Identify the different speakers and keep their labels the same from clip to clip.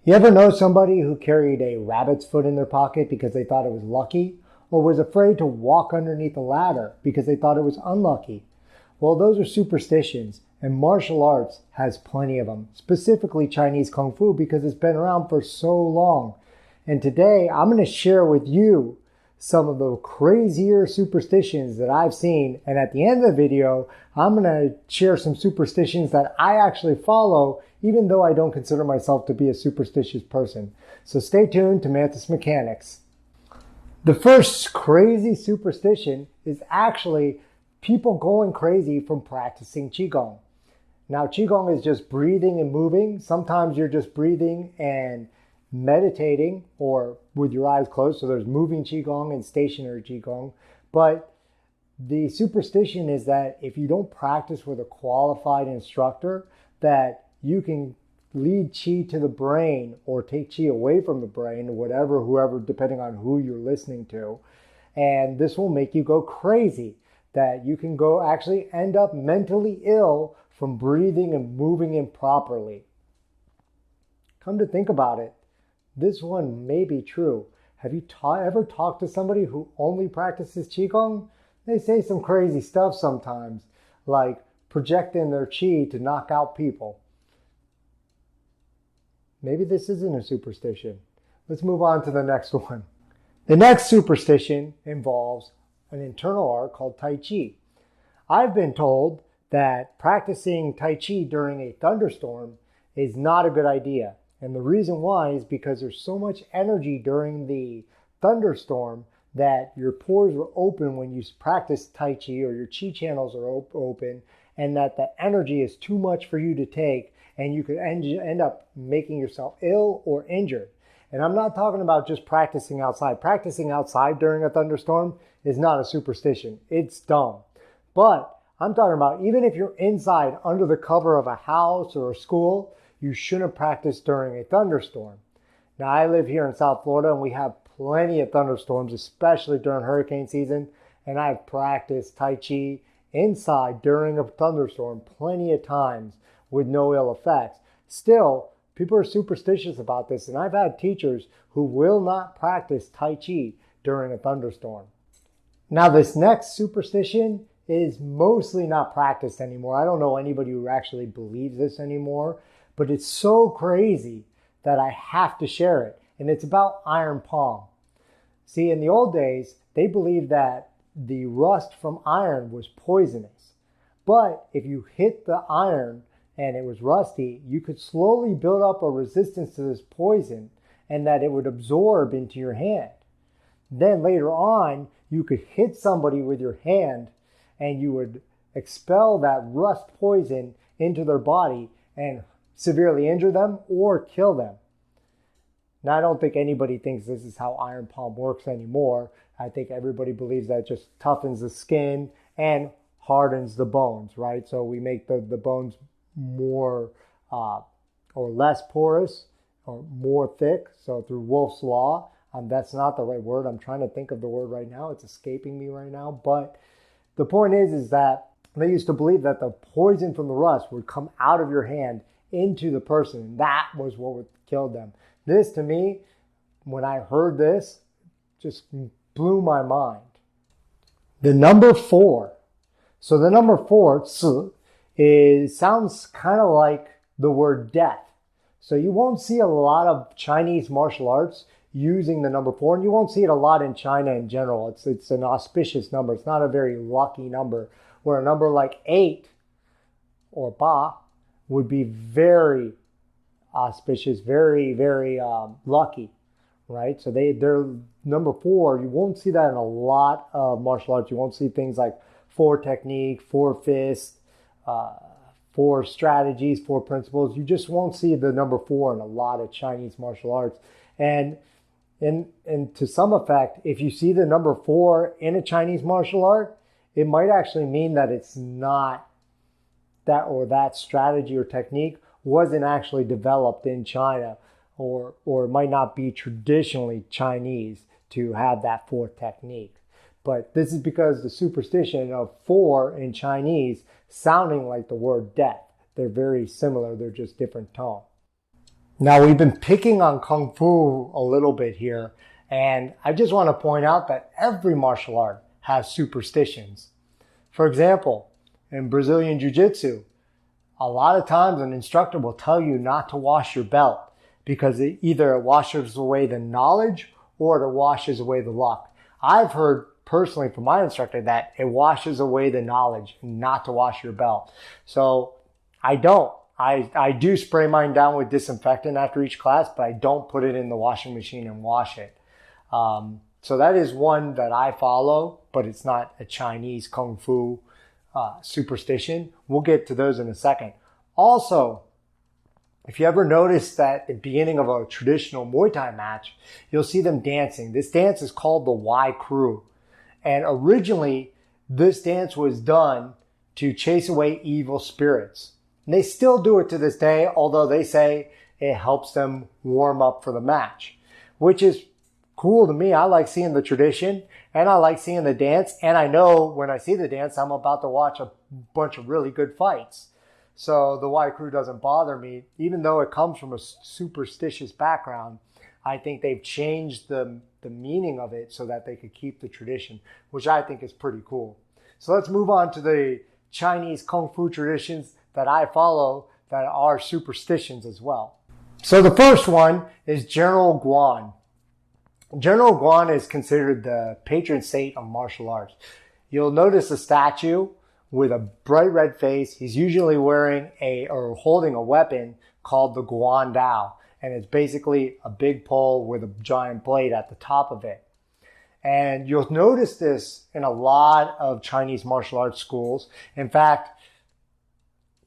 Speaker 1: You ever know somebody who carried a rabbit's foot in their pocket because they thought it was lucky, or was afraid to walk underneath a ladder because they thought it was unlucky? Well, those are superstitions, and martial arts has plenty of them, specifically Chinese Kung Fu because it's been around for so long. And today I'm going to share with you some of the crazier superstitions that I've seen, and at the end of the video I'm going to share some superstitions that I actually follow, even though I don't consider myself to be a superstitious person. So stay tuned to Mantis Mechanics. The first crazy superstition is actually people going crazy from practicing Qigong. Now, Qigong is just breathing and moving. Sometimes you're just breathing and meditating or with your eyes closed. So there's moving Qigong and stationary Qigong. But the superstition is that if you don't practice with a qualified instructor, that you can lead Qi to the brain or take Qi away from the brain, or whoever, depending on who you're listening to. And this will make you go crazy, that you can go actually end up mentally ill from breathing and moving improperly. Come to think about it, this one may be true. Have you ever talked to somebody who only practices Qigong? They say some crazy stuff sometimes, like projecting their Qi to knock out people. Maybe this isn't a superstition. Let's move on to the next one. The next superstition involves an internal art called Tai Chi. I've been told that practicing Tai Chi during a thunderstorm is not a good idea. And the reason why is because there's so much energy during the thunderstorm that your pores are open when you practice Tai Chi, or your Qi channels are open, and that the energy is too much for you to take, and you could end up making yourself ill or injured. And I'm not talking about just practicing outside. Practicing outside during a thunderstorm is not a superstition. It's dumb. But I'm talking about even if you're inside under the cover of a house or a school, you shouldn't practice during a thunderstorm. Now, I live here in South Florida and we have plenty of thunderstorms, especially during hurricane season. And I've practiced Tai Chi inside during a thunderstorm plenty of times with no ill effects. Still, people are superstitious about this, and I've had teachers who will not practice Tai Chi during a thunderstorm. Now, this next superstition is mostly not practiced anymore. I don't know anybody who actually believes this anymore, but it's so crazy that I have to share it, and it's about iron palm. See, in the old days, they believed that the rust from iron was poisonous, but if you hit the iron and it was rusty, you could slowly build up a resistance to this poison and that it would absorb into your hand. Then later on, you could hit somebody with your hand and you would expel that rust poison into their body and severely injure them or kill them. Now, I don't think anybody thinks this is how iron palm works anymore. I think everybody believes that it just toughens the skin and hardens the bones, right? So we make the bones more or less porous or more thick. So through Wolff's Law, that's not the right word. I'm trying to think of the word right now. It's escaping me right now. But the point is that they used to believe that the poison from the rust would come out of your hand into the person. That was what would kill them. This, to me, when I heard this, just blew my mind. The number 4. So the number 4, 4, sounds kind of like the word death. So you won't see a lot of Chinese martial arts using the number 4, and you won't see it a lot in China in general. It's an auspicious number. It's not a very lucky number, where a number like 8 or ba would be very auspicious, very, very lucky, right? So they're number 4. You won't see that in a lot of martial arts. You won't see things like 4 technique, 4 fist, 4 strategies, 4 principles. You just won't see the number 4 in a lot of Chinese martial arts. And to some effect, if you see the number 4 in a Chinese martial art, it might actually mean that it's not that, or that strategy or technique wasn't actually developed in China, or it might not be traditionally Chinese to have that 4th technique. But this is because the superstition of 4 in Chinese sounding like the word death. They're very similar, they're just different tone. Now we've been picking on Kung Fu a little bit here, and I just want to point out that every martial art has superstitions. For example, in Brazilian Jiu-Jitsu, a lot of times an instructor will tell you not to wash your belt because it either washes away the knowledge or it washes away the luck. I've heard personally from my instructor that it washes away the knowledge not to wash your belt. So I don't. I do spray mine down with disinfectant after each class, but I don't put it in the washing machine and wash it. So that is one that I follow, but it's not a Chinese Kung Fu superstition. We'll get to those in a second. Also, if you ever notice that at the beginning of a traditional Muay Thai match, you'll see them dancing. This dance is called the Y Crew. And originally, this dance was done to chase away evil spirits. And they still do it to this day, although they say it helps them warm up for the match, which is cool to me. I like seeing the tradition and I like seeing the dance. And I know when I see the dance, I'm about to watch a bunch of really good fights. So the Y Crew doesn't bother me, even though it comes from a superstitious background. I think they've changed the meaning of it so that they could keep the tradition, which I think is pretty cool. So let's move on to the Chinese Kung Fu traditions that I follow that are superstitions as well. So the first one is General Guan. General Guan is considered the patron saint of martial arts. You'll notice a statue with a bright red face. He's usually wearing or holding a weapon called the Guan Dao. And it's basically a big pole with a giant blade at the top of it. And you'll notice this in a lot of Chinese martial arts schools. In fact,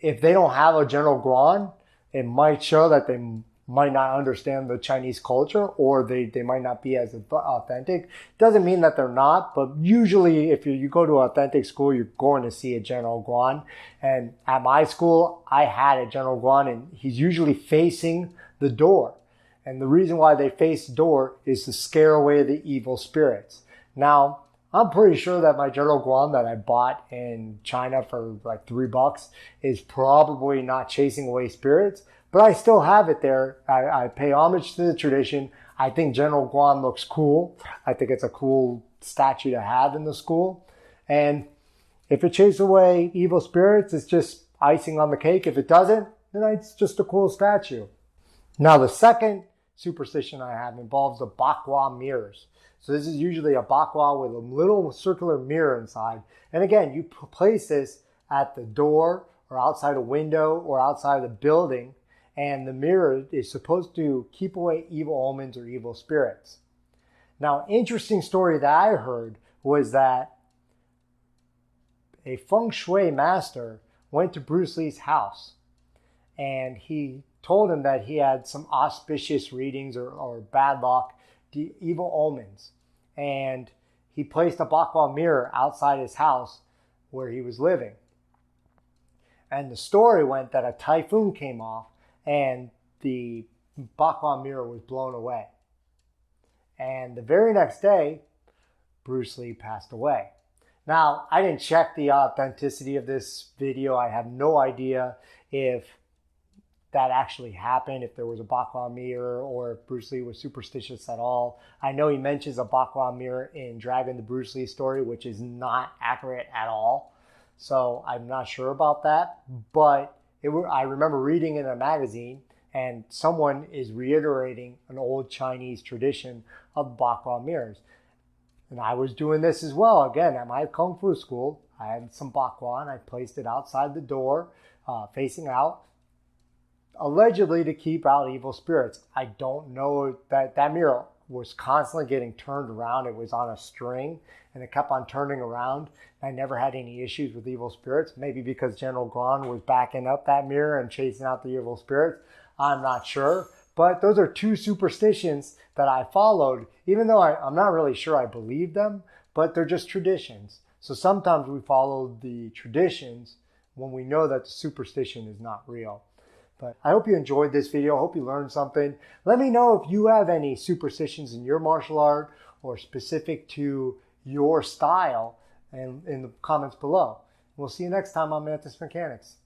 Speaker 1: if they don't have a General Guan, it might show that they might not understand the Chinese culture, or they might not be as authentic. Doesn't mean that they're not, but usually if you go to an authentic school, you're going to see a General Guan. And at my school, I had a General Guan, and he's usually facing the door. And the reason why they face the door is to scare away the evil spirits. Now, I'm pretty sure that my General Guan that I bought in China for like $3 is probably not chasing away spirits, but I still have it there. I pay homage to the tradition. I think General Guan looks cool. I think it's a cool statue to have in the school. And if it chases away evil spirits, it's just icing on the cake. If it doesn't, then it's just a cool statue. Now, the second superstition I have involves the bakwa mirrors. So this is usually a bakwa with a little circular mirror inside. And again, you place this at the door or outside a window or outside the building. And the mirror is supposed to keep away evil omens or evil spirits. Now, interesting story that I heard was that a feng shui master went to Bruce Lee's house and he told him that he had some auspicious readings or bad luck, evil omens. And he placed a bakwa mirror outside his house where he was living. And the story went that a typhoon came off and the bakwa mirror was blown away. And the very next day, Bruce Lee passed away. Now, I didn't check the authenticity of this video. I have no idea if that actually happened, if there was a bakwa mirror or if Bruce Lee was superstitious at all. I know he mentions a bakwa mirror in Dragon the Bruce Lee story, which is not accurate at all. So I'm not sure about that. But I remember reading in a magazine and someone is reiterating an old Chinese tradition of bakwa mirrors. And I was doing this as well. Again, at my Kung Fu school, I had some bakwa and I placed it outside the door, facing out, allegedly to keep out evil spirits. I don't know that mirror was constantly getting turned around. It was on a string and it kept on turning around. I never had any issues with evil spirits. Maybe because General Guan was backing up that mirror and chasing out the evil spirits. I'm not sure. But those are two superstitions that I followed, even though I'm not really sure I believe them, but they're just traditions. So sometimes we follow the traditions when we know that the superstition is not real. But I hope you enjoyed this video. I hope you learned something. Let me know if you have any superstitions in your martial art or specific to your style and in the comments below. We'll see you next time on Mantis Mechanics.